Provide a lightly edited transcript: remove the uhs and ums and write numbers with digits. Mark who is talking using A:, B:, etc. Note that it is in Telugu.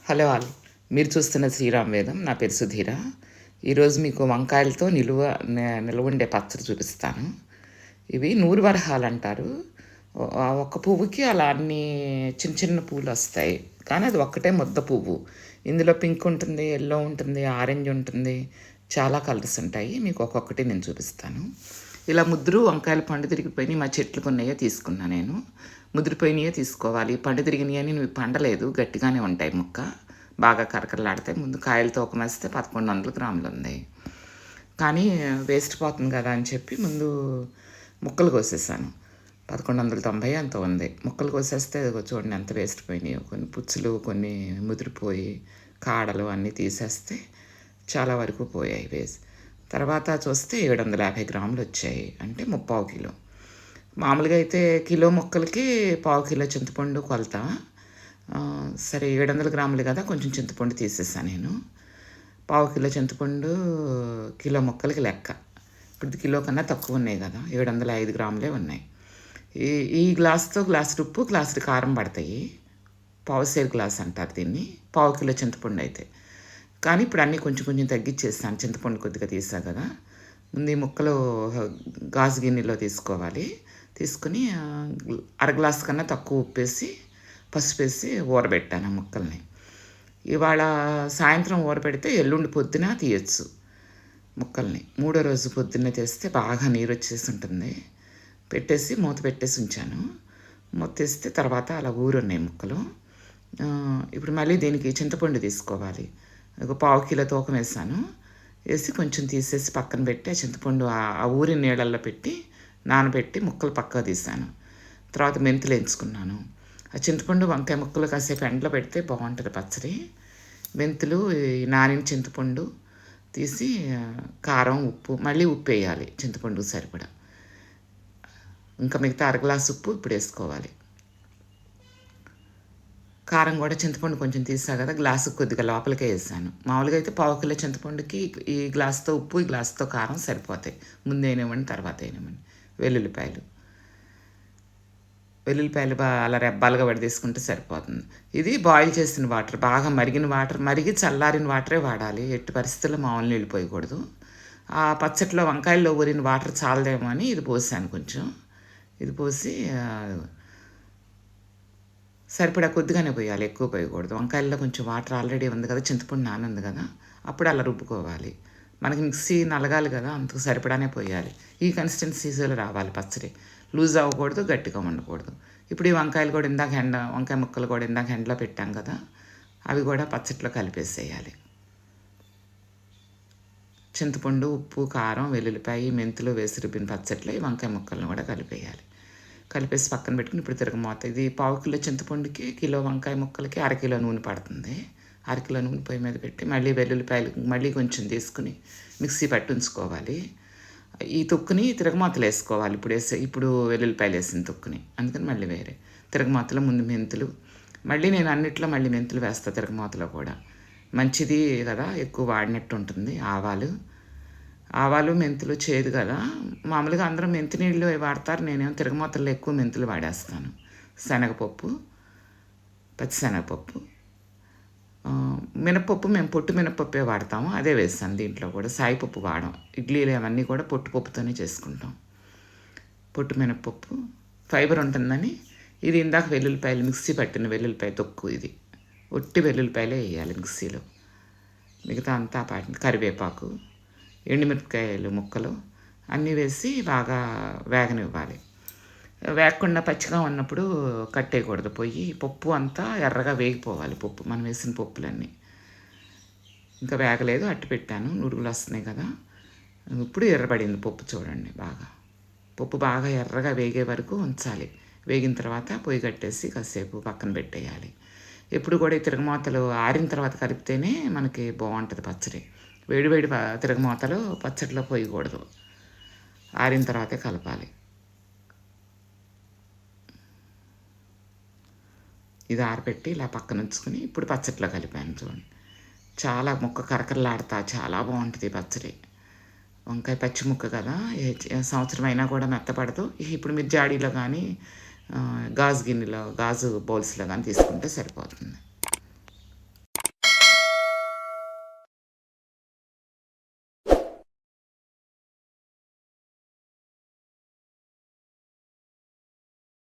A: హలో ఆల్, మీరు చూస్తున్న శ్రీరామ్ వేదం. నా పేరు సుధీర. ఈరోజు మీకు వంకాయలతో నిల్వ ఉండే పచ్చడి చూపిస్తాను. ఇవి నూరు వరహాలు అంటారు. ఒక పువ్వుకి అలా అన్ని చిన్న చిన్న పువ్వులు వస్తాయి, కానీ అది ఒక్కటే ముద్ద పువ్వు. ఇందులో పింక్ ఉంటుంది, ఎల్లో ఉంటుంది, ఆరెంజ్ ఉంటుంది, చాలా కలర్స్ ఉంటాయి. మీకు ఒక్కొక్కటి నేను చూపిస్తాను. ఇలా ముద్దురు వంకాయలు పండు తిరిగిపోయినాయి, మా చెట్లకు ఉన్నాయో తీసుకున్నా నేను. ముదిరిపోయినాయే తీసుకోవాలి. పండు తిరిగినాయి అని నువ్వు పండలేదు, గట్టిగానే ఉంటాయి. ముక్క బాగా కరకరలాడతాయి. ముందు కాయలు తూకమేస్తే 1100 గ్రాములు ఉంది, కానీ వేస్ట్ పోతుంది కదా అని చెప్పి ముందు ముక్కలు కోసేసాను. 1190 అంత ఉంది. ముక్కలు కోసేస్తే చూడండి ఎంత వేస్ట్ పోయినాయి. కొన్ని పుచ్చులు, కొన్ని ముదిరిపోయి, కాడలు అన్నీ తీసేస్తే చాలా వరకు పోయాయి వేసి. తర్వాత చూస్తే 750 గ్రాములు వచ్చాయి, అంటే 3/4 కిలో. మామూలుగా అయితే కిలో ముక్కలకి 1/4 కిలో చింతపండు కొలత. సరే 700 గ్రాములు కదా, కొంచెం చింతపండు తీసేసాను నేను. 1/4 కిలో చింతపండు కిలో ముక్కలకి లెక్క. ఇప్పుడు కిలో కన్నా తక్కువ ఉన్నాయి కదా, 705 గ్రాములే ఉన్నాయి. ఈ గ్లాస్తో గ్లాసు ఉప్పు, గ్లాసు కారం పడతాయి. పావుసేరు గ్లాస్ అంటారు దీన్ని, 1/4 కిలో చింతపండు అయితే. కానీ ఇప్పుడు అన్నీ కొంచెం కొంచెం తగ్గించేస్తాను, చింతపండు కొద్దిగా తీసా కదా. ముందు ఈ ముక్కలు గాజు గిన్నెలో తీసుకోవాలి. తీసుకుని అర గ్లాస్ కన్నా తక్కువ ఉప్పేసి, పసుపు వేసి ఊరబెట్టాను ఆ ముక్కల్ని. ఇవాళ సాయంత్రం ఊరబెడితే ఎల్లుండి పొద్దున తీయచ్చు ముక్కల్ని. 3వ రోజు పొద్దున్న చేస్తే బాగా నీరు వచ్చేసి ఉంటుంది. పెట్టేసి మూత పెట్టేసి ఉంచాను. మూత తీస్తే తర్వాత అలా ఊరున్నాయి ముక్కలు. ఇప్పుడు మళ్ళీ దీనికి చింతపండు తీసుకోవాలి. ఒక 1/4 కిలో తూకం వేసాను. వేసి కొంచెం తీసేసి పక్కన పెట్టి ఆ చింతపండు ఆ ఊరి నీళ్ళల్లో పెట్టి నానబెట్టి ముక్కలు పక్కకు తీసాను. తర్వాత మెంతులు ఎంచుకున్నాను. ఆ చింతపండు వంకాయ ముక్కలు కాసేపు ఎండలో పెడితే బాగుంటుంది పచ్చడి. మెంతులు, నానిన చింతపండు తీసి కారం, ఉప్పు, మళ్ళీ ఉప్పు వేయాలి చింతపండు సరిపడా. ఇంకా మిగతా అర గ్లాసు ఉప్పు ఇప్పుడు వేసుకోవాలి. కారం కూడా చింతపండు కొంచెం తీసా కదా, గ్లాసు కొద్దిగా లోపలికే వేసాను. మామూలుగా అయితే 1/4 కిలో చింతపండుకి ఈ గ్లాసుతో ఉప్పు, ఈ గ్లాసుతో కారం సరిపోతాయి. ముందు అయినామండి, తర్వాత అయినామండి. వెల్లుల్లిపాయలు అలా రెబ్బాలుగా వడిదేసుకుంటే సరిపోతుంది. ఇది బాయిల్ చేసిన వాటర్, బాగా మరిగిన వాటర్, మరిగి చల్లారిన వాటరే వాడాలి. ఎట్టి పరిస్థితుల్లో మామూలు నీళ్ళు పోయకూడదు. ఆ పచ్చట్లో వంకాయల్లో ఊరిన వాటర్ చాలదేమో అని ఇది పోసాను కొంచెం. ఇది పోసి సరిపడా కొద్దిగానే పోయాలి, ఎక్కువ పోయకూడదు. వంకాయల్లో కొంచెం వాటర్ ఆల్రెడీ ఉంది కదా, చింతపండు నానుంది కదా, అప్పుడు అలా రుబ్బుకోవాలి. మనకి మిక్సీ నలగాలి కదా, అంతకు సరిపడానే పోయాలి. ఈ కన్సిస్టెన్సీలో రావాలి పచ్చడి. లూజ్ అవ్వకూడదు, గట్టిగా ఉండకూడదు. ఇప్పుడు ఈ వంకాయలు కూడా వంకాయ ముక్కలు కూడా ఇందాక ఎండలో పెట్టాం కదా, అవి కూడా పచ్చట్లో కలిపేసేయాలి. చింతపండు, ఉప్పు, కారం, వెల్లుల్లిపాయ, మెంతులు వేసి రుబ్బిన పచ్చట్లో ఈ వంకాయ ముక్కలను కూడా కలిపేయాలి. కలిపేసి పక్కన పెట్టుకుని ఇప్పుడు తిరగమోత. ఇది 1/4 కిలో చింతపండుకి కిలో వంకాయ ముక్కలకి 1/2 కిలో నూనె పడుతుంది. 1/2 కిలో నూనె పొయ్యి మీద పెట్టి మళ్ళీ వెల్లుల్లిపాయలు మళ్ళీ కొంచెం తీసుకుని మిక్సీ పట్టి ఉంచుకోవాలి. ఈ తొక్కుని తిరగమాతలు వేసుకోవాలి. ఇప్పుడు వెల్లుల్లిపాయలు వేసిన తొక్కుని, అందుకని మళ్ళీ వేరే తిరగమాతలో ముందు మెంతులు, మళ్ళీ నేను అన్నిట్లో మళ్ళీ మెంతులు వేస్తాను తిరగమాతలో కూడా. మంచిది కదా, ఎక్కువ వాడినట్టు ఉంటుంది. ఆవాలు, మెంతులు చేదు కదా, మామూలుగా అందరూ మెంతి నీళ్ళు వాడతారు. నేనేమో తిరగమాతల్లో ఎక్కువ మెంతులు వాడేస్తాను. శనగపప్పు, పచ్చిశనగపప్పు, మినపప్పు మేము పొట్టు మినపప్పే వాడతాము, అదే వేస్తాను దీంట్లో కూడా. సాయిపప్పు వాడం. ఇడ్లీలు అవన్నీ కూడా పొట్టుపప్పుతోనే చేసుకుంటాం. పొట్టు మినపప్పు ఫైబర్ ఉంటుందని. ఇది ఇందాక వెల్లుల్లిపాయలు మిక్సీ పట్టిన వెల్లుల్లిపాయ తొక్కు. ఇది ఒట్టి వెల్లుల్లిపాయలే వేయాలి మిక్సీలో. మిగతా అంతా కరివేపాకు, ఎండుమిరపకాయలు ముక్కలు అన్నీ వేసి బాగా వేగనివ్వాలి. వేగకుండా పచ్చిగా ఉన్నప్పుడు కట్టేయకూడదు పొయ్యి. పప్పు అంతా ఎర్రగా వేగిపోవాలి. మనం వేసిన పప్పులన్నీ. ఇంకా వేగలేదు, అట్టి పెట్టాను, నురుగులు వస్తున్నాయి కదా. ఇప్పుడు ఎర్రబడింది పప్పు చూడండి బాగా. పప్పు బాగా ఎర్రగా వేగే వరకు ఉంచాలి. వేగిన తర్వాత పొయ్యి కట్టేసి కాసేపు పక్కన పెట్టేయాలి. ఎప్పుడు కూడా ఈ తిరగమాతలు ఆరిన తర్వాత కలిపితేనే మనకి బాగుంటుంది పచ్చడి. వేడివేడి తిరగమాతలు పచ్చడిలో పోయకూడదు, ఆరిన తర్వాతే కలపాలి. ఇది ఆరబెట్టి ఇలా పక్కన ఉంచుకొని ఇప్పుడు పచ్చట్లో కలిపాను చూడండి. చాలా ముక్క కరకరలాడుతా చాలా బాగుంటుంది పచ్చడి. వంకాయ పచ్చి ముక్క కదా, సంవత్సరం అయినా కూడా మెత్తపడదు. ఇప్పుడు మీరు జాడీలో కానీ గాజు గిన్నెలో, గాజు బౌల్స్లో కానీ తీసుకుంటే సరిపోతుంది.